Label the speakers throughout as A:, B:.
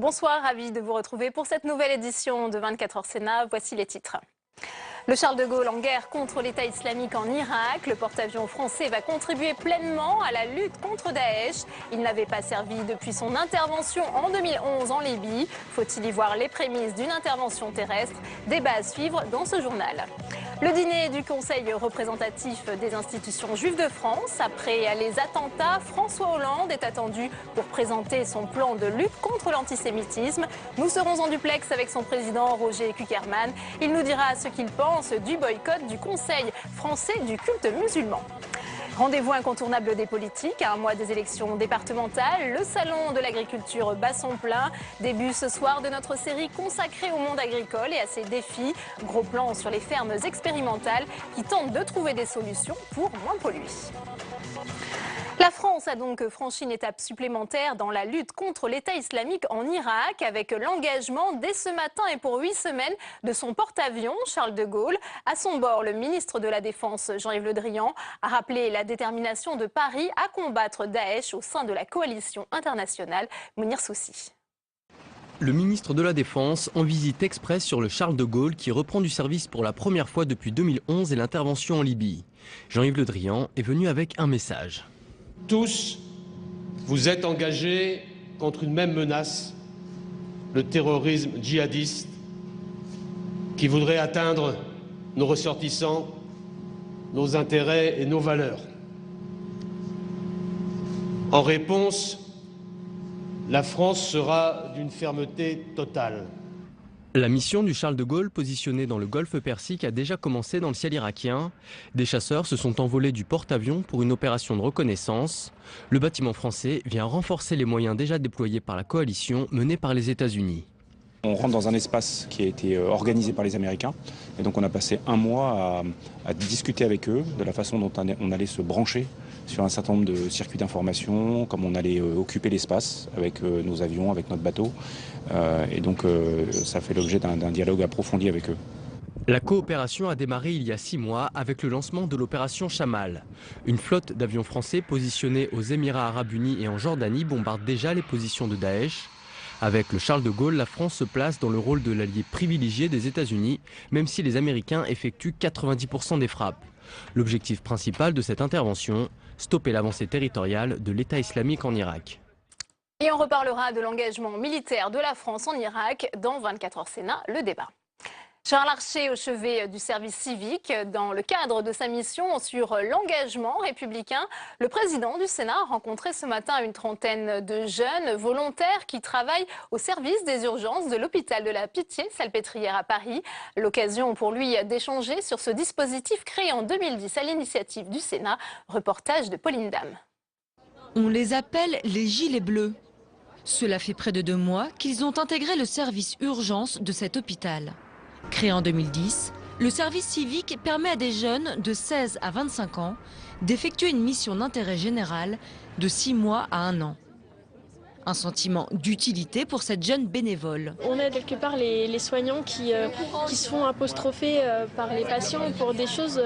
A: Bonsoir, ravi de vous retrouver pour cette nouvelle édition de 24 heures Sénat. Voici les titres. Le Charles de Gaulle en guerre contre l'État islamique en Irak. Le porte-avions français va contribuer pleinement à la lutte contre Daesh. Il n'avait pas servi depuis son intervention en 2011 en Libye. Faut-il y voir les prémices d'une intervention terrestre? Débat à suivre dans ce journal. Le dîner du Conseil représentatif des institutions juives de France. Après les attentats, François Hollande est attendu pour présenter son plan de lutte contre l'antisémitisme. Nous serons en duplex avec son président Roger Kuckerman. Il nous dira ce qu'il pense du boycott du Conseil français du culte musulman. Rendez-vous incontournable des politiques, à un mois des élections départementales. Le salon de l'agriculture bat son plein. Début ce soir de notre série consacrée au monde agricole et à ses défis. Gros plan sur les fermes expérimentales qui tentent de trouver des solutions pour moins polluer. La France a donc franchi une étape supplémentaire dans la lutte contre l'État islamique en Irak avec l'engagement dès ce matin et pour 8 semaines de son porte-avions Charles de Gaulle. À son bord, le ministre de la Défense Jean-Yves Le Drian a rappelé la détermination de Paris à combattre Daesh au sein de la coalition internationale. Mounir Soussi.
B: Le ministre de la Défense en visite express sur le Charles de Gaulle qui reprend du service pour la première fois depuis 2011 et l'intervention en Libye. Jean-Yves Le Drian est venu avec un message.
C: Tous, vous êtes engagés contre une même menace, le terrorisme djihadiste, qui voudrait atteindre nos ressortissants, nos intérêts et nos valeurs. En réponse, la France sera d'une fermeté totale.
B: La mission du Charles de Gaulle, positionnée dans le golfe Persique, a déjà commencé dans le ciel irakien. Des chasseurs se sont envolés du porte-avions pour une opération de reconnaissance. Le bâtiment français vient renforcer les moyens déjà déployés par la coalition menée par les États-Unis.
D: On rentre dans un espace qui a été organisé par les Américains. Et donc on a passé un mois à discuter avec eux de la façon dont on allait se brancher sur un certain nombre de circuits d'information, comme on allait occuper l'espace avec nos avions, avec notre bateau. Et donc ça fait l'objet d'un dialogue approfondi avec eux.
B: La coopération a démarré il y a 6 mois avec le lancement de l'opération Chamal. Une flotte d'avions français positionnés aux Émirats Arabes Unis et en Jordanie bombarde déjà les positions de Daesh. Avec le Charles de Gaulle, la France se place dans le rôle de l'allié privilégié des États-Unis, même si les Américains effectuent 90% des frappes. L'objectif principal de cette intervention, stopper l'avancée territoriale de l'État islamique en Irak.
A: Et on reparlera de l'engagement militaire de la France en Irak dans 24 heures Sénat, le débat. Charles Larcher au chevet du service civique. Dans le cadre de sa mission sur l'engagement républicain, le président du Sénat a rencontré ce matin une trentaine de jeunes volontaires qui travaillent au service des urgences de l'hôpital de la Pitié-Salpêtrière à Paris. L'occasion pour lui d'échanger sur ce dispositif créé en 2010 à l'initiative du Sénat. Reportage de Pauline Dame.
E: On les appelle les gilets bleus. Cela fait près de 2 mois qu'ils ont intégré le service urgence de cet hôpital. Créé en 2010, le service civique permet à des jeunes de 16 à 25 ans d'effectuer une mission d'intérêt général de 6 mois à 1 an. Un sentiment d'utilité pour cette jeune bénévole.
F: On aide quelque part les soignants qui se font apostropher par les patients pour des choses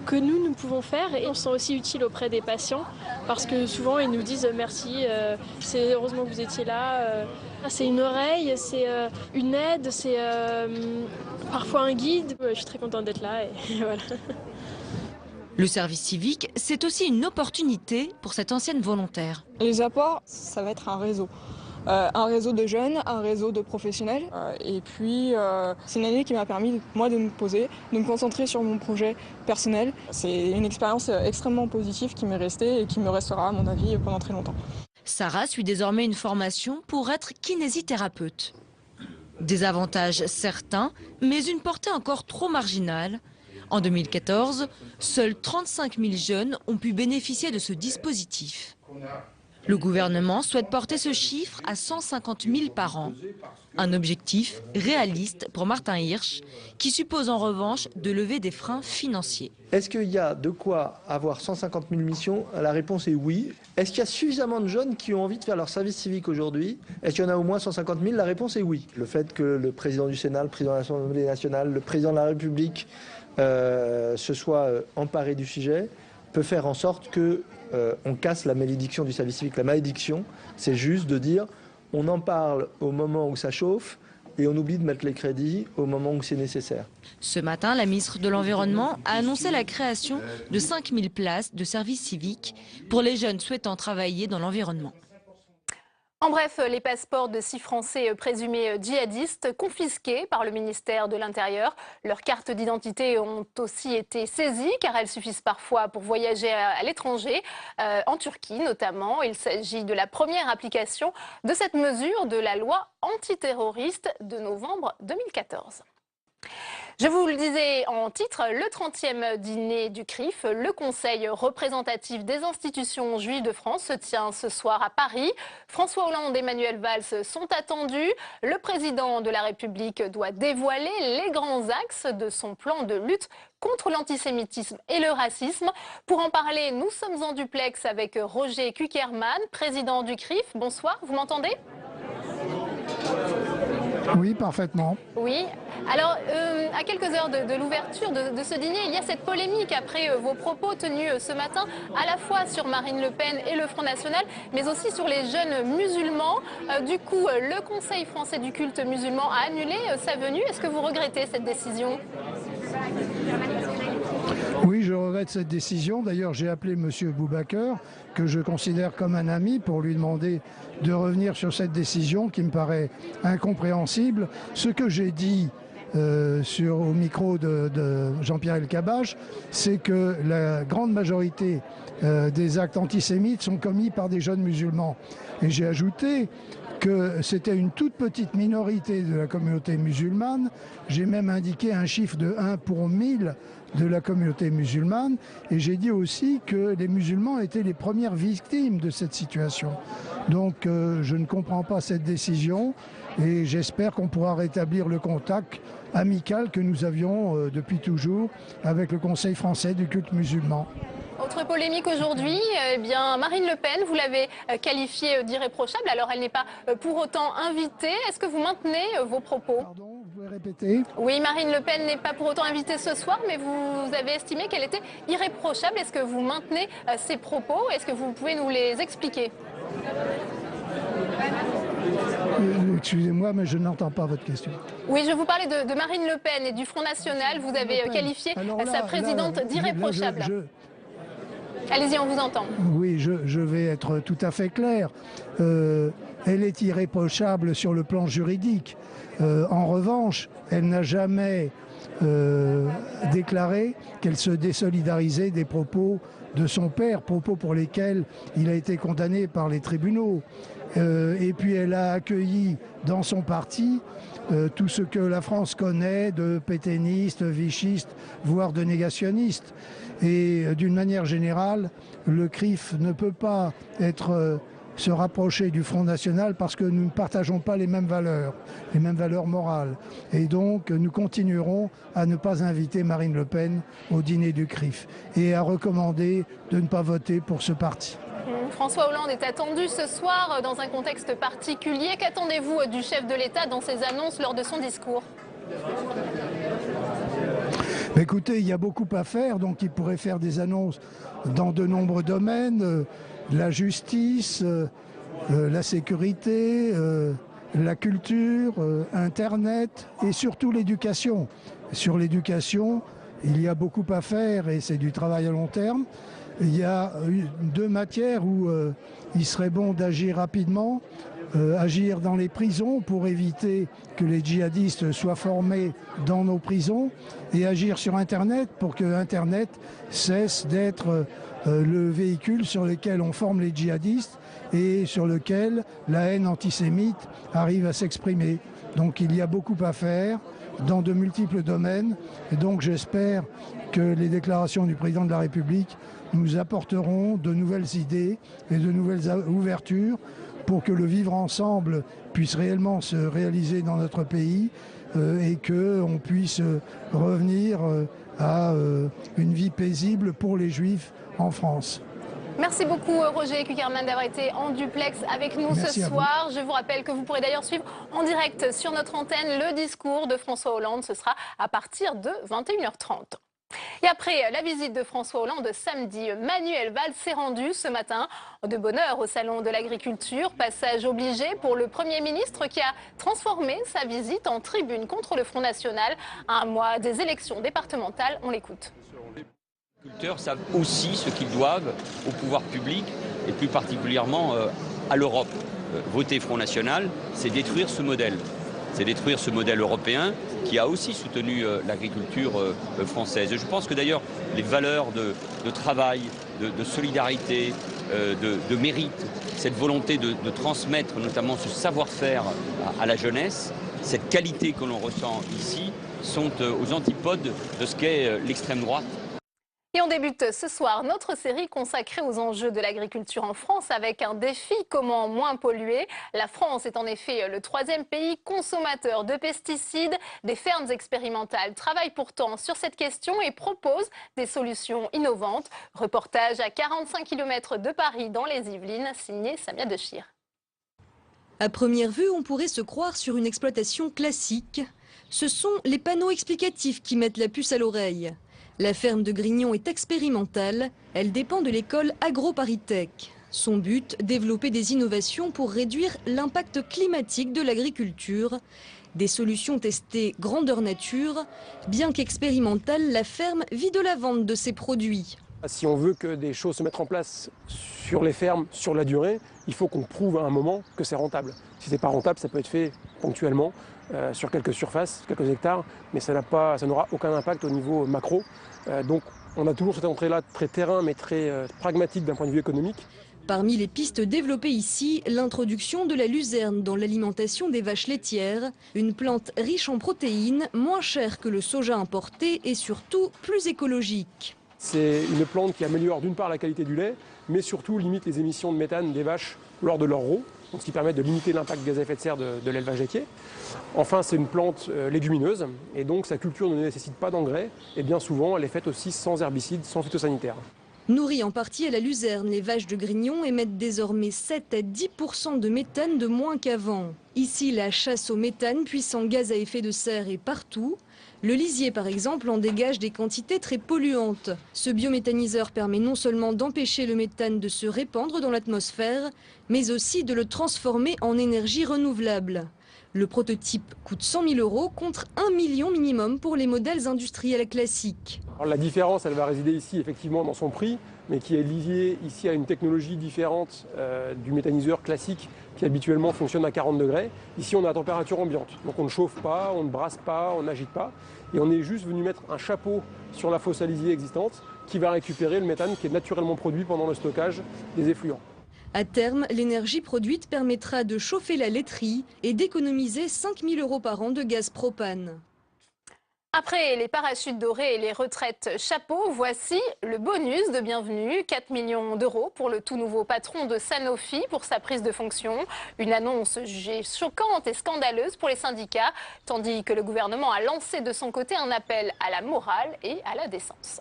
F: que nous pouvons faire, et on se sent aussi utile auprès des patients parce que souvent ils nous disent merci, c'est heureusement que vous étiez là, c'est une oreille, c'est une aide, c'est parfois un guide. Je suis très contente d'être là et voilà.
E: Le service civique, c'est aussi une opportunité pour cette ancienne volontaire.
G: Les apports, ça va être un réseau. Un réseau de jeunes, un réseau de professionnels. Et puis, c'est une année qui m'a permis, moi, de me poser, de me concentrer sur mon projet personnel. C'est une expérience extrêmement positive qui m'est restée et qui me restera, à mon avis, pendant très longtemps.
E: Sarah suit désormais une formation pour être kinésithérapeute. Des avantages certains, mais une portée encore trop marginale. En 2014, seuls 35 000 jeunes ont pu bénéficier de ce dispositif. Le gouvernement souhaite porter ce chiffre à 150 000 par an. Un objectif réaliste pour Martin Hirsch, qui suppose en revanche de lever des freins financiers.
H: Est-ce qu'il y a de quoi avoir 150 000 missions? La réponse est oui. Est-ce qu'il y a suffisamment de jeunes qui ont envie de faire leur service civique aujourd'hui? Est-ce qu'il y en a au moins 150 000? La réponse est oui. Le fait que le président du Sénat, le président de l'Assemblée nationale, le président de la République se soit emparé du sujet peut faire en sorte que on casse la malédiction du service civique. La malédiction, c'est juste de dire on en parle au moment où ça chauffe et on oublie de mettre les crédits au moment où c'est nécessaire.
E: Ce matin, la ministre de l'Environnement a annoncé la création de 5000 places de service civique pour les jeunes souhaitant travailler dans l'environnement.
A: En bref, les passeports de 6 Français présumés djihadistes confisqués par le ministère de l'Intérieur. Leurs cartes d'identité ont aussi été saisies car elles suffisent parfois pour voyager à l'étranger, en Turquie notamment. Il s'agit de la première application de cette mesure de la loi antiterroriste de novembre 2014. Je vous le disais en titre, le 30e dîner du CRIF, le Conseil représentatif des institutions juives de France, se tient ce soir à Paris. François Hollande et Manuel Valls sont attendus. Le président de la République doit dévoiler les grands axes de son plan de lutte contre l'antisémitisme et le racisme. Pour en parler, nous sommes en duplex avec Roger Kuckerman, président du CRIF. Bonsoir, vous m'entendez ?
I: Oui, parfaitement.
A: Oui. Alors, à quelques heures de l'ouverture de ce dîner, il y a cette polémique après vos propos tenus ce matin, à la fois sur Marine Le Pen et le Front National, mais aussi sur les jeunes musulmans. Du coup, le Conseil français du culte musulman a annulé sa venue. Est-ce que vous regrettez cette décision ?
I: Oui, je regrette cette décision. D'ailleurs, j'ai appelé M. Boubaker, que je considère comme un ami, pour lui demander de revenir sur cette décision qui me paraît incompréhensible. Ce que j'ai dit au micro de Jean-Pierre Elkabbach, c'est que la grande majorité des actes antisémites sont commis par des jeunes musulmans. Et j'ai ajouté que c'était une toute petite minorité de la communauté musulmane. J'ai même indiqué un chiffre de 1 pour 1000 de la communauté musulmane. Et j'ai dit aussi que les musulmans étaient les premières victimes de cette situation. Donc je ne comprends pas cette décision et j'espère qu'on pourra rétablir le contact amical que nous avions depuis toujours avec le Conseil français du culte musulman.
A: Autre polémique aujourd'hui, eh bien Marine Le Pen, vous l'avez qualifiée d'irréprochable, alors elle n'est pas pour autant invitée. Est-ce que vous maintenez vos propos ?
I: Pardon, vous pouvez répéter ?
A: Oui, Marine Le Pen n'est pas pour autant invitée ce soir, mais vous avez estimé qu'elle était irréprochable. Est-ce que vous maintenez ces propos ? Est-ce que vous pouvez nous les expliquer ?
I: Excusez-moi, mais je n'entends pas votre question.
A: Oui, je vous parlais de Marine Le Pen et du Front National. Vous avez qualifié sa présidente d'irréprochable. Allez-y, on vous entend.
I: Oui, je vais être tout à fait clair. Elle est irréprochable sur le plan juridique. En revanche, elle n'a jamais déclaré qu'elle se désolidarisait des propos de son père, propos pour lesquels il a été condamné par les tribunaux. Et puis elle a accueilli dans son parti tout ce que la France connaît de pétainistes, vichistes, voire de négationnistes. Et d'une manière générale, le CRIF ne peut pas se rapprocher du Front National parce que nous ne partageons pas les mêmes valeurs morales. Et donc nous continuerons à ne pas inviter Marine Le Pen au dîner du CRIF et à recommander de ne pas voter pour ce parti.
A: François Hollande est attendu ce soir dans un contexte particulier. Qu'attendez-vous du chef de l'État dans ses annonces lors de son discours ?
I: Écoutez, il y a beaucoup à faire, donc il pourrait faire des annonces dans de nombreux domaines, la justice, la sécurité, la culture, Internet et surtout l'éducation. Sur l'éducation, il y a beaucoup à faire et c'est du travail à long terme. Il y a 2 matières où il serait bon d'agir rapidement. Agir dans les prisons pour éviter que les djihadistes soient formés dans nos prisons et agir sur Internet pour que Internet cesse d'être le véhicule sur lequel on forme les djihadistes et sur lequel la haine antisémite arrive à s'exprimer. Donc il y a beaucoup à faire dans de multiples domaines et donc j'espère que les déclarations du président de la République nous apporteront de nouvelles idées et de nouvelles ouvertures pour que le vivre ensemble puisse réellement se réaliser dans notre pays et qu'on puisse revenir à une vie paisible pour les Juifs en France.
A: Merci beaucoup Roger Kuckerman d'avoir été en duplex avec nous ce soir. Je vous rappelle que vous pourrez d'ailleurs suivre en direct sur notre antenne le discours de François Hollande. Ce sera à partir de 21h30. Et après la visite de François Hollande samedi, Manuel Valls s'est rendu ce matin de bonne heure au Salon de l'Agriculture. Passage obligé pour le Premier ministre qui a transformé sa visite en tribune contre le Front National à un mois des élections départementales. On l'écoute.
J: Les agriculteurs savent aussi ce qu'ils doivent au pouvoir public et plus particulièrement à l'Europe. Voter Front National, c'est détruire ce modèle. C'est détruire ce modèle européen qui a aussi soutenu l'agriculture française. Et je pense que d'ailleurs les valeurs de travail, de solidarité, de mérite, cette volonté de transmettre notamment ce savoir-faire à la jeunesse, cette qualité que l'on ressent ici, sont aux antipodes de ce qu'est l'extrême droite.
A: Et on débute ce soir notre série consacrée aux enjeux de l'agriculture en France avec un défi: comment moins polluer. La France est en effet le 3e pays consommateur de pesticides. Des fermes expérimentales travaillent pourtant sur cette question et proposent des solutions innovantes. Reportage à 45 km de Paris dans les Yvelines, signé Samia Dechir.
E: À première vue, on pourrait se croire sur une exploitation classique. Ce sont les panneaux explicatifs qui mettent la puce à l'oreille. La ferme de Grignon est expérimentale, elle dépend de l'école AgroParisTech. Son but, développer des innovations pour réduire l'impact climatique de l'agriculture. Des solutions testées grandeur nature, bien qu'expérimentale, la ferme vit de la vente de ses produits.
K: Si on veut que des choses se mettent en place sur les fermes, sur la durée, il faut qu'on prouve à un moment que c'est rentable. Si c'est pas rentable, ça peut être fait ponctuellement, sur quelques surfaces, quelques hectares, mais ça n'aura aucun impact au niveau macro. Donc on a toujours cette entrée-là très terrain, mais très pragmatique d'un point de vue économique.
E: Parmi les pistes développées ici, l'introduction de la luzerne dans l'alimentation des vaches laitières, une plante riche en protéines, moins chère que le soja importé et surtout plus écologique.
K: C'est une plante qui améliore d'une part la qualité du lait, mais surtout limite les émissions de méthane des vaches lors de leur rot, donc ce qui permet de limiter l'impact gaz à effet de serre de l'élevage laitier. Enfin, c'est une plante légumineuse, et donc sa culture ne nécessite pas d'engrais, et bien souvent elle est faite aussi sans herbicides, sans phytosanitaires.
E: Nourries en partie à la luzerne, les vaches de Grignon émettent désormais 7 à 10% de méthane de moins qu'avant. Ici, la chasse au méthane, puissant gaz à effet de serre, est partout. Le lisier, par exemple, en dégage des quantités très polluantes. Ce biométhaniseur permet non seulement d'empêcher le méthane de se répandre dans l'atmosphère, mais aussi de le transformer en énergie renouvelable. Le prototype coûte 100 000 € contre 1 million minimum pour les modèles industriels classiques.
K: Alors, la différence, elle va résider ici effectivement dans son prix, mais qui est liée ici à une technologie différente du méthaniseur classique qui habituellement fonctionne à 40 degrés. Ici, on est à température ambiante, donc on ne chauffe pas, on ne brasse pas, on n'agite pas. Et on est juste venu mettre un chapeau sur la fosse à lisier existante qui va récupérer le méthane qui est naturellement produit pendant le stockage des effluents.
E: À terme, l'énergie produite permettra de chauffer la laiterie et d'économiser 5 000 € par an de gaz propane.
A: Après les parachutes dorés et les retraites chapeaux, voici le bonus de bienvenue, 4 millions d'euros pour le tout nouveau patron de Sanofi pour sa prise de fonction. Une annonce jugée choquante et scandaleuse pour les syndicats, tandis que le gouvernement a lancé de son côté un appel à la morale et à la décence.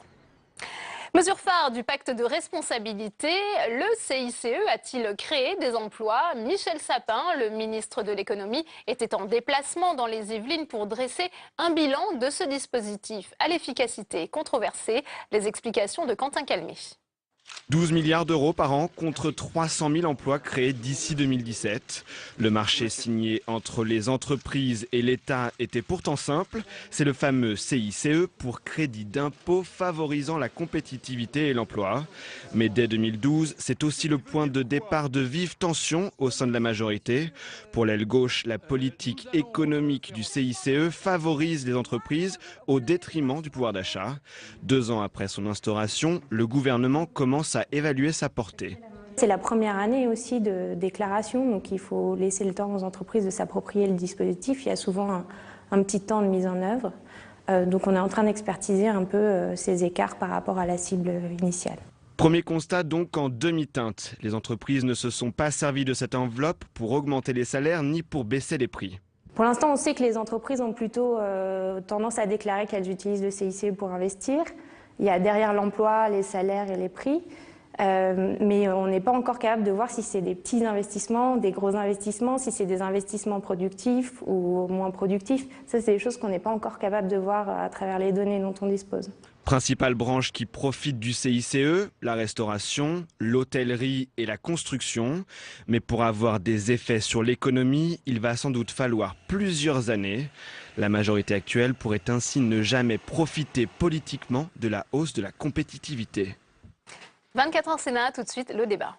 A: Mesure phare du pacte de responsabilité, le CICE a-t-il créé des emplois? Michel Sapin, le ministre de l'économie, était en déplacement dans les Yvelines pour dresser un bilan de ce dispositif à l'efficacité controversée. Les explications de Quentin Calmé.
L: 12 milliards d'euros par an contre 300 000 emplois créés d'ici 2017. Le marché signé entre les entreprises et l'État était pourtant simple. C'est le fameux CICE pour crédit d'impôt favorisant la compétitivité et l'emploi. Mais dès 2012, c'est aussi le point de départ de vives tensions au sein de la majorité. Pour l'aile gauche, la politique économique du CICE favorise les entreprises au détriment du pouvoir d'achat. 2 ans après son instauration, le gouvernement commence à évaluer sa portée.
M: C'est la première année aussi de déclaration, donc il faut laisser le temps aux entreprises de s'approprier le dispositif. Il y a souvent un petit temps de mise en œuvre. Donc on est en train d'expertiser un peu ces écarts par rapport à la cible initiale.
L: Premier constat donc en demi-teinte. Les entreprises ne se sont pas servies de cette enveloppe pour augmenter les salaires ni pour baisser les prix.
M: Pour l'instant, on sait que les entreprises ont plutôt tendance à déclarer qu'elles utilisent le CICE pour investir. Il y a derrière l'emploi, les salaires et les prix, mais on n'est pas encore capable de voir si c'est des petits investissements, des gros investissements, si c'est des investissements productifs ou moins productifs. Ça, c'est des choses qu'on n'est pas encore capable de voir à travers les données dont on dispose.
L: Principales branches qui profitent du CICE, la restauration, l'hôtellerie et la construction. Mais pour avoir des effets sur l'économie, il va sans doute falloir plusieurs années. La majorité actuelle pourrait ainsi ne jamais profiter politiquement de la hausse de la compétitivité.
A: 24 heures Sénat, tout de suite le débat.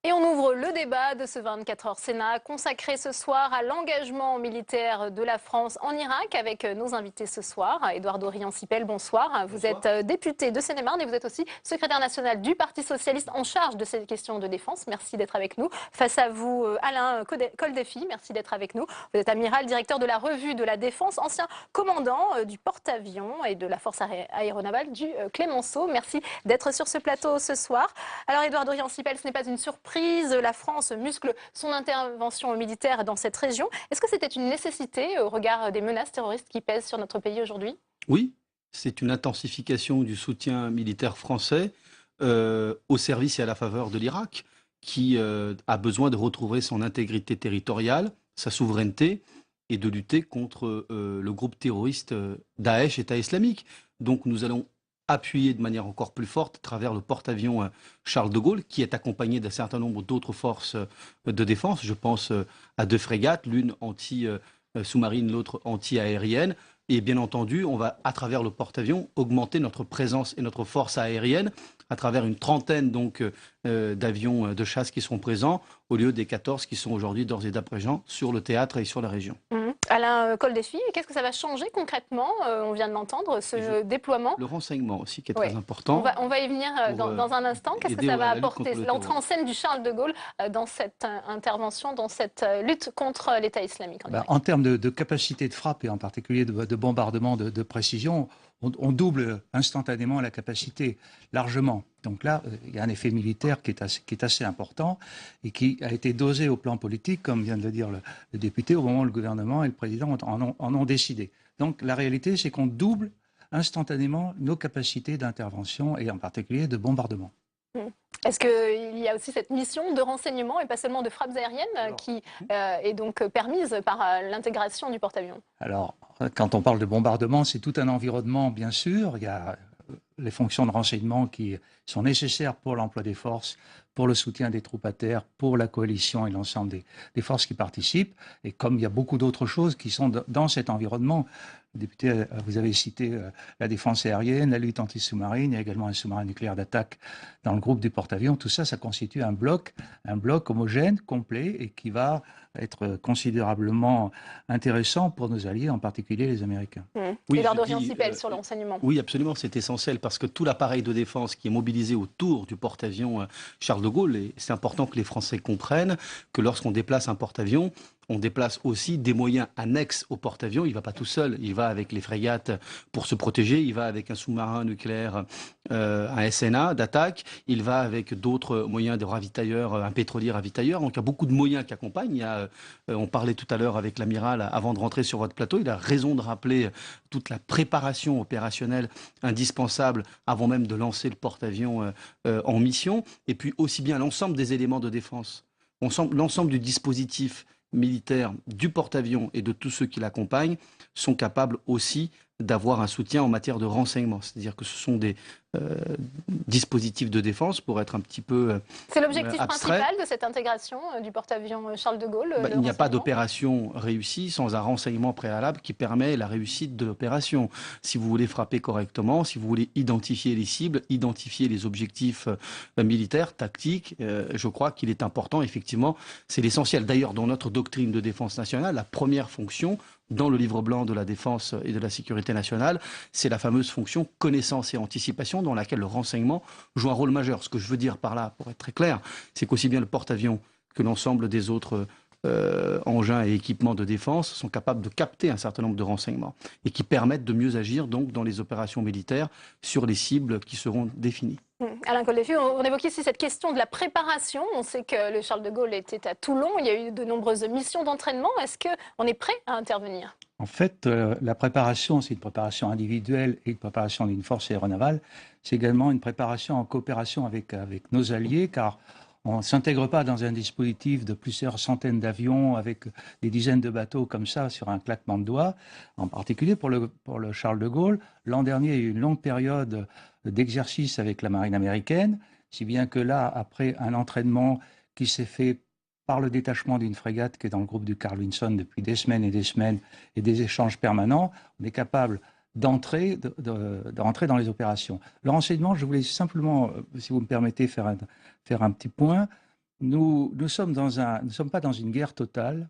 A: Et on ouvre le débat de ce 24 heures Sénat consacré ce soir à l'engagement militaire de la France en Irak avec nos invités ce soir. Eduardo Riancipel, bonsoir. Vous êtes député de Seine-et-Marne et vous êtes aussi secrétaire national du Parti socialiste en charge de ces questions de défense. Merci d'être avec nous. Face à vous, Alain Coldefy, merci d'être avec nous. Vous êtes amiral, directeur de la revue de la défense, ancien commandant du porte-avions et de la force aéronavale du Clémenceau. Merci d'être sur ce plateau ce soir. Alors Eduardo Riancipel, ce n'est pas une surprise. La France muscle son intervention militaire dans cette région. Est-ce que c'était une nécessité au regard des menaces terroristes qui pèsent sur notre pays aujourd'hui?
N: Oui, c'est une intensification du soutien militaire français au service et à la faveur de l'Irak, qui a besoin de retrouver son intégrité territoriale, sa souveraineté, et de lutter contre le groupe terroriste Daesh, État islamique. Donc nous allons appuyer de manière encore plus forte à travers le porte-avions Charles de Gaulle, qui est accompagné d'un certain nombre d'autres forces de défense. Je pense à 2 frégates, l'une anti-sous-marine, l'autre anti-aérienne. Et bien entendu, on va, à travers le porte-avions, augmenter notre présence et notre force aérienne à travers une trentaine d'avions de chasse qui seront présents, au lieu des 14 qui sont aujourd'hui d'ores et déjà sur le théâtre et sur la région.
A: Alain Coldefy, qu'est-ce que ça va changer concrètement? On vient de l'entendre, ce déploiement.
N: Le renseignement aussi, qui est très important.
A: On va y venir dans un instant. Qu'est-ce que ça va apporter, l'entrée en scène du Charles de Gaulle, dans cette intervention, dans cette lutte contre l'État islamique
O: en termes de capacité de frappe, et en particulier de bombardement de précision, on double instantanément la capacité, largement. Donc là, il y a un effet militaire qui est assez important et qui a été dosé au plan politique, comme vient de le dire le député, au moment où le gouvernement et le président en ont décidé. Donc la réalité, c'est qu'on double instantanément nos capacités d'intervention et en particulier de bombardement.
A: Est-ce qu'il y a aussi cette mission de renseignement et pas seulement de frappes aériennes qui est donc permise par l'intégration du porte-avions?
O: Alors, quand on parle de bombardement, c'est tout un environnement, bien sûr. Il y a les fonctions de renseignement qui sont nécessaires pour l'emploi des forces, pour le soutien des troupes à terre, pour la coalition et l'ensemble des forces qui participent. Et comme il y a beaucoup d'autres choses qui sont dans cet environnement, député, vous avez cité la défense aérienne, la lutte anti-sous-marine, il y a également un sous-marin nucléaire d'attaque dans le groupe du porte-avions. Tout ça, ça constitue un bloc homogène, complet, et qui va être considérablement intéressant pour nos alliés, en particulier les Américains.
A: Oui, Eduardo Riancipel sur le renseignement.
N: Oui, absolument, c'est essentiel parce que tout l'appareil de défense qui est mobilisé autour du porte-avions Charles de Gaulle, et c'est important que les Français comprennent que lorsqu'on déplace un porte-avions, on déplace aussi des moyens annexes au porte-avions. Il ne va pas tout seul, il va avec les frégates pour se protéger, il va avec un sous-marin nucléaire, un SNA d'attaque, il va avec d'autres moyens de ravitailleurs, un pétrolier ravitailleur. Donc il y a beaucoup de moyens qui accompagnent. On parlait tout à l'heure avec l'amiral avant de rentrer sur votre plateau, il a raison de rappeler toute la préparation opérationnelle indispensable avant même de lancer le porte-avions en mission. Et puis aussi bien l'ensemble des éléments de défense, l'ensemble du dispositif militaires du porte-avions et de tous ceux qui l'accompagnent sont capables aussi d'avoir un soutien en matière de renseignement. C'est-à-dire que ce sont des dispositifs de défense, pour être un petit peu
A: C'est l'objectif
N: abstrait.
A: Principal de cette intégration du porte-avions Charles de Gaulle.
N: Il n'y a pas d'opération réussie sans un renseignement préalable qui permet la réussite de l'opération. Si vous voulez frapper correctement, si vous voulez identifier les cibles, identifier les objectifs militaires, tactiques, je crois qu'il est important, effectivement, c'est l'essentiel. D'ailleurs, dans notre doctrine de défense nationale, la première fonction, dans le livre blanc de la défense et de la sécurité nationale, c'est la fameuse fonction connaissance et anticipation dans laquelle le renseignement joue un rôle majeur. Ce que je veux dire par là, pour être très clair, c'est qu'aussi bien le porte-avions que l'ensemble des autres engins et équipements de défense sont capables de capter un certain nombre de renseignements et qui permettent de mieux agir donc dans les opérations militaires sur les cibles qui seront définies.
A: Alain Coldefy, on évoquait ici cette question de la préparation. On sait que le Charles de Gaulle était à Toulon. Il y a eu de nombreuses missions d'entraînement. Est-ce qu'on est prêt à intervenir?
O: En fait, la préparation, c'est une préparation individuelle et une préparation d'une force aéronavale. C'est également une préparation en coopération avec nos alliés, car On ne s'intègre pas dans un dispositif de plusieurs centaines d'avions avec des dizaines de bateaux comme ça sur un claquement de doigts, en particulier pour le Charles de Gaulle. L'an dernier, il y a eu une longue période d'exercice avec la marine américaine, si bien que là, après un entraînement qui s'est fait par le détachement d'une frégate qui est dans le groupe du Carl Vinson depuis des semaines et des échanges permanents, on est capable d'entrer dans les opérations. Le renseignement, je voulais simplement, si vous me permettez, faire un petit point. Nous ne sommes pas dans une guerre totale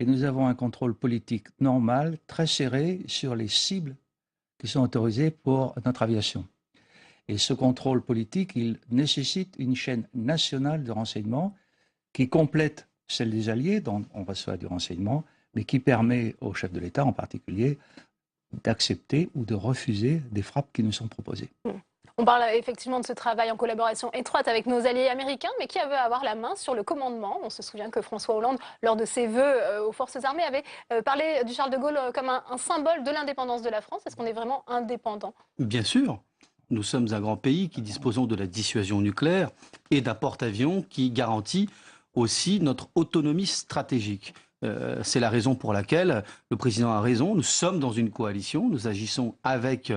O: et nous avons un contrôle politique normal, très serré sur les cibles qui sont autorisées pour notre aviation. Et ce contrôle politique, il nécessite une chaîne nationale de renseignement qui complète celle des alliés, dont on reçoit du renseignement, mais qui permet au chef de l'État en particulier d'accepter ou de refuser des frappes qui nous sont proposées.
A: On parle effectivement de ce travail en collaboration étroite avec nos alliés américains, mais qui veut avoir la main sur le commandement. On se souvient que François Hollande, lors de ses vœux aux forces armées, avait parlé du Charles de Gaulle comme un symbole de l'indépendance de la France. Est-ce qu'on est vraiment indépendant?
N: Bien sûr. Nous sommes un grand pays qui disposons de la dissuasion nucléaire et d'un porte-avions qui garantit aussi notre autonomie stratégique. C'est la raison pour laquelle le président a raison. Nous sommes dans une coalition. Nous agissons avec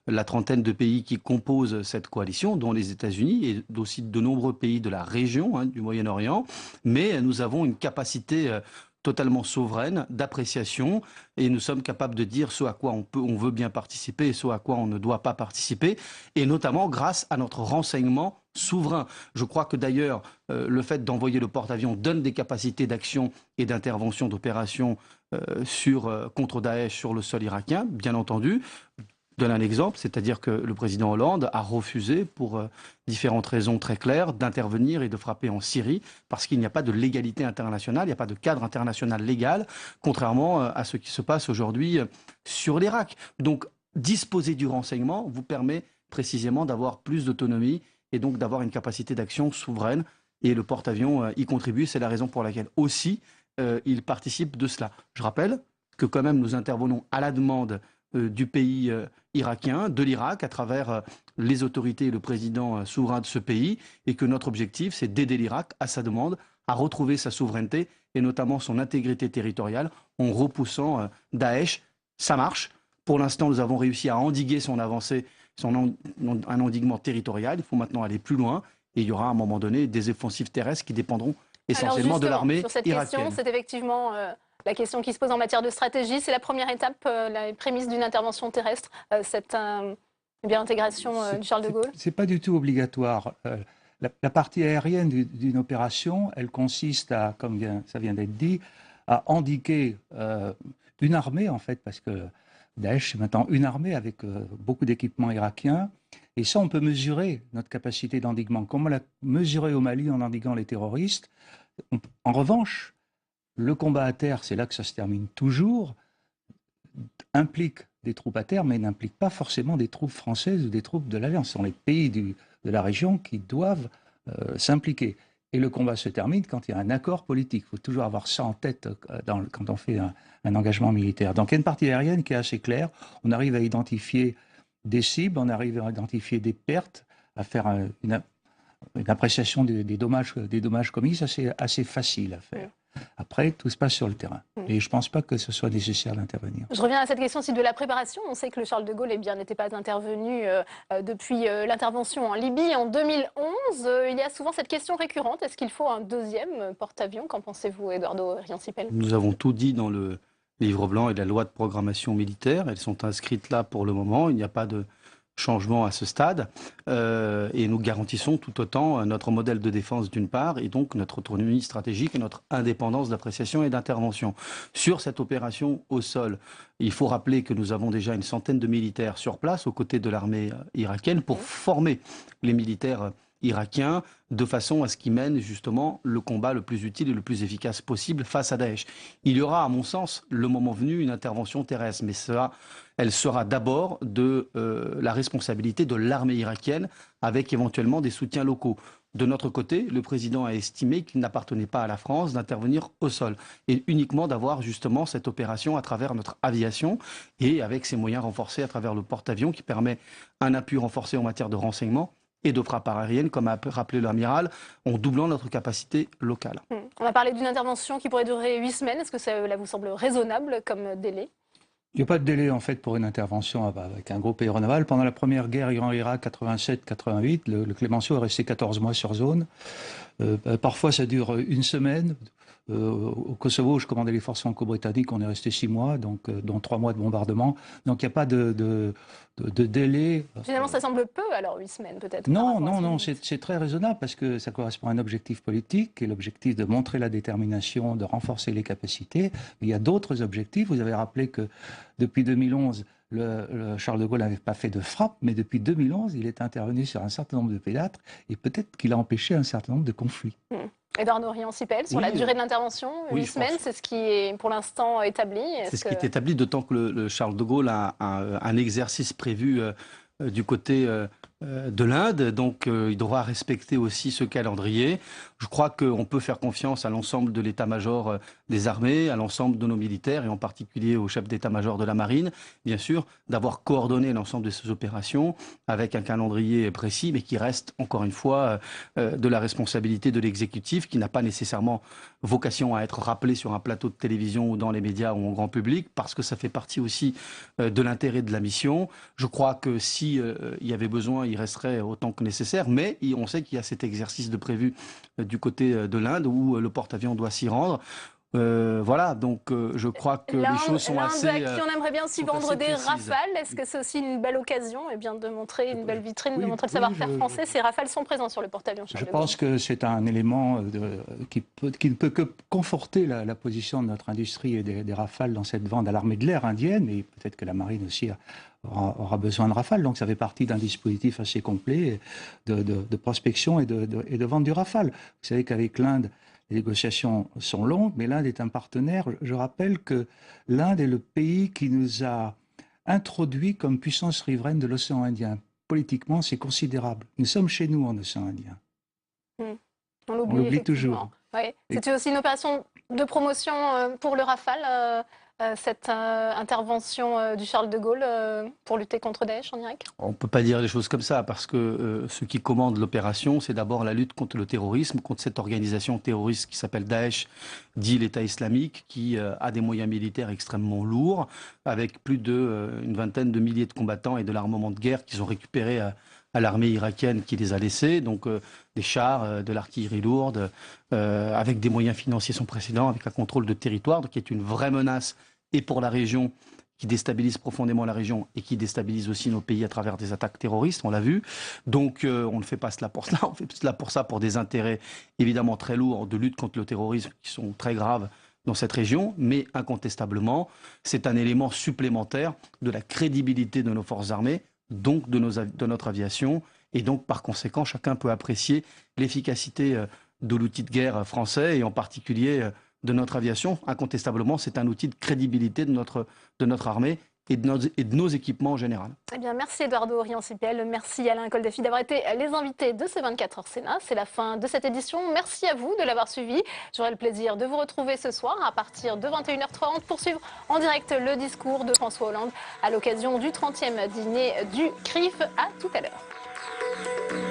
N: la trentaine de pays qui composent cette coalition, dont les États-Unis et aussi de nombreux pays de la région du Moyen-Orient. Mais nous avons une capacité totalement souveraine d'appréciation et nous sommes capables de dire ce à quoi on veut bien participer et ce à quoi on ne doit pas participer, et notamment grâce à notre renseignement souverain. Je crois que d'ailleurs le fait d'envoyer le porte-avions donne des capacités d'action et d'intervention d'opération contre Daesh sur le sol irakien, bien entendu. Je donne un exemple, c'est-à-dire que le président Hollande a refusé, pour différentes raisons très claires, d'intervenir et de frapper en Syrie, parce qu'il n'y a pas de légalité internationale, il n'y a pas de cadre international légal, contrairement à ce qui se passe aujourd'hui sur l'Irak. Donc, disposer du renseignement vous permet précisément d'avoir plus d'autonomie et donc d'avoir une capacité d'action souveraine, et le porte-avions y contribue. C'est la raison pour laquelle aussi il participe de cela. Je rappelle que quand même nous intervenons à la demande du pays irakien, de l'Irak, à travers les autorités et le président souverain de ce pays, et que notre objectif, c'est d'aider l'Irak à sa demande à retrouver sa souveraineté et notamment son intégrité territoriale en repoussant Daesh. Ça marche. Pour l'instant, nous avons réussi à endiguer son avancée, un endiguement territorial. Il faut maintenant aller plus loin, et il y aura à un moment donné des offensives terrestres qui dépendront essentiellement de l'armée irakienne. Sur cette
A: question, c'est effectivement la question qui se pose en matière de stratégie. C'est la première étape, la prémisse d'une intervention terrestre, cette intégration du Charles de Gaulle.
O: C'est pas du tout obligatoire. La partie aérienne d'une opération, elle consiste à, comme ça vient d'être dit, à endiguer une armée, en fait, parce que Daesh, c'est maintenant une armée avec beaucoup d'équipements irakiens. Et ça, on peut mesurer notre capacité d'endiguement. Comme on l'a mesuré au Mali en endiguant les terroristes. En revanche, le combat à terre, c'est là que ça se termine toujours, implique des troupes à terre, mais n'implique pas forcément des troupes françaises ou des troupes de l'Alliance. Ce sont les pays de la région qui doivent s'impliquer. Et le combat se termine quand il y a un accord politique. Il faut toujours avoir ça en tête quand on fait un engagement militaire. Donc il y a une partie aérienne qui est assez claire. On arrive à identifier des cibles, on arrive à identifier des pertes, à faire une appréciation des dommages commis. Ça, c'est assez facile à faire. Après, tout se passe sur le terrain. Et je ne pense pas que ce soit nécessaire d'intervenir.
A: Je reviens à cette question aussi de la préparation. On sait que le Charles de Gaulle n'était pas intervenu depuis l'intervention en Libye en 2011. Il y a souvent cette question récurrente. Est-ce qu'il faut un deuxième porte-avions? Qu'en pensez-vous, Eduardo Riancipel?
N: Nous avons tout dit dans le livre blanc et la loi de programmation militaire. Elles sont inscrites là pour le moment. Il n'y a pas de changement à ce stade, et nous garantissons tout autant notre modèle de défense d'une part, et donc notre autonomie stratégique et notre indépendance d'appréciation et d'intervention. Sur cette opération au sol, il faut rappeler que nous avons déjà une centaine de militaires sur place aux côtés de l'armée irakienne pour former les militaires irakiens de façon à ce qu'ils mènent justement le combat le plus utile et le plus efficace possible face à Daesh. Il y aura, à mon sens, le moment venu, une intervention terrestre, mais elle sera d'abord de la responsabilité de l'armée irakienne, avec éventuellement des soutiens locaux. De notre côté, le président a estimé qu'il n'appartenait pas à la France d'intervenir au sol, et uniquement d'avoir justement cette opération à travers notre aviation et avec ses moyens renforcés à travers le porte-avions qui permet un appui renforcé en matière de renseignement et de frappe aérienne, comme a rappelé l'amiral, en doublant notre capacité locale.
A: On a parlé d'une intervention qui pourrait durer 8 semaines. Est-ce que cela vous semble raisonnable comme délai ?
O: Il n'y a pas de délai en fait pour une intervention avec un groupe aéronaval. Pendant la première guerre Iran-Irak 87-88, le Clémenceau est resté 14 mois sur zone. Parfois ça dure une semaine. Au Kosovo, je commandais les forces franco-britanniques, on est resté 6 mois, donc dont 3 mois de bombardement. Donc il n'y a pas de délai.
A: Finalement, ça semble peu, alors 8 semaines peut-être.
O: Non, c'est très raisonnable parce que ça correspond à un objectif politique, qui est l'objectif de montrer la détermination, de renforcer les capacités. Mais il y a d'autres objectifs. Vous avez rappelé que depuis 2011, le Charles de Gaulle n'avait pas fait de frappe, mais depuis 2011, il est intervenu sur un certain nombre de théâtres et peut-être qu'il a empêché un certain nombre de conflits.
A: Édouard Dorian-Sipel, sur la durée de l'intervention, 8 semaines, c'est ce qui est pour l'instant établi.
N: C'est ce qui est établi, d'autant que le Charles de Gaulle a un exercice prévu du côté de l'Inde, donc il devra respecter aussi ce calendrier. Je crois qu'on peut faire confiance à l'ensemble de l'état-major des armées, à l'ensemble de nos militaires et en particulier au chef d'état-major de la marine, bien sûr, d'avoir coordonné l'ensemble de ces opérations avec un calendrier précis, mais qui reste, encore une fois, de la responsabilité de l'exécutif, qui n'a pas nécessairement vocation à être rappelé sur un plateau de télévision ou dans les médias ou en grand public, parce que ça fait partie aussi de l'intérêt de la mission. Je crois que si il y avait besoin, il resterait autant que nécessaire, mais on sait qu'il y a cet exercice de prévu du côté de l'Inde où le porte-avions doit s'y rendre. Voilà, donc je crois que les choses sont assez...
A: à qui on aimerait bien aussi vendre des Rafales. Est-ce que c'est aussi une belle occasion de montrer une belle vitrine, de montrer le savoir-faire français? Ces Rafales sont présents sur le porte-avions Charles de Gaulle.
O: Je pense que c'est un élément qui ne peut que conforter la position de notre industrie et des Rafales dans cette vente à l'armée de l'air indienne, et peut-être que la marine aussi aura besoin de Rafale. Donc ça fait partie d'un dispositif assez complet de prospection et de vente du Rafale. Vous savez qu'avec l'Inde, les négociations sont longues, mais l'Inde est un partenaire. Je rappelle que l'Inde est le pays qui nous a introduit comme puissance riveraine de l'océan Indien. Politiquement, c'est considérable. Nous sommes chez nous en océan Indien.
A: On l'oublie
O: toujours.
A: Ouais. C'était aussi une opération de promotion pour le Rafale, cette intervention du Charles de Gaulle pour lutter contre Daesh en Irak?
N: On ne peut pas dire les choses comme ça, parce que ce qui commande l'opération, c'est d'abord la lutte contre le terrorisme, contre cette organisation terroriste qui s'appelle Daesh, dit l'État islamique, qui a des moyens militaires extrêmement lourds, avec plus d'une vingtaine de milliers de combattants et de l'armement de guerre qu'ils ont récupéré à l'armée irakienne qui les a laissés, donc des chars, de l'artillerie lourde, avec des moyens financiers sans précédent, avec un contrôle de territoire, donc qui est une vraie menace et pour la région, qui déstabilise profondément la région et qui déstabilise aussi nos pays à travers des attaques terroristes, on l'a vu. Donc on ne fait pas cela pour cela, on fait cela pour ça pour des intérêts évidemment très lourds de lutte contre le terrorisme qui sont très graves dans cette région, mais incontestablement, c'est un élément supplémentaire de la crédibilité de nos forces armées, donc de notre aviation, et donc par conséquent, chacun peut apprécier l'efficacité de l'outil de guerre français, et en particulier de notre aviation. Incontestablement, c'est un outil de crédibilité de notre armée et de nos équipements en général.
A: Eh bien, merci Édouard Dorian-Sipel, merci Alain Coldefi d'avoir été les invités de ces 24 heures Sénat. C'est la fin de cette édition. Merci à vous de l'avoir suivi. J'aurai le plaisir de vous retrouver ce soir à partir de 21h30 pour suivre en direct le discours de François Hollande à l'occasion du 30e dîner du CRIF. À tout à l'heure.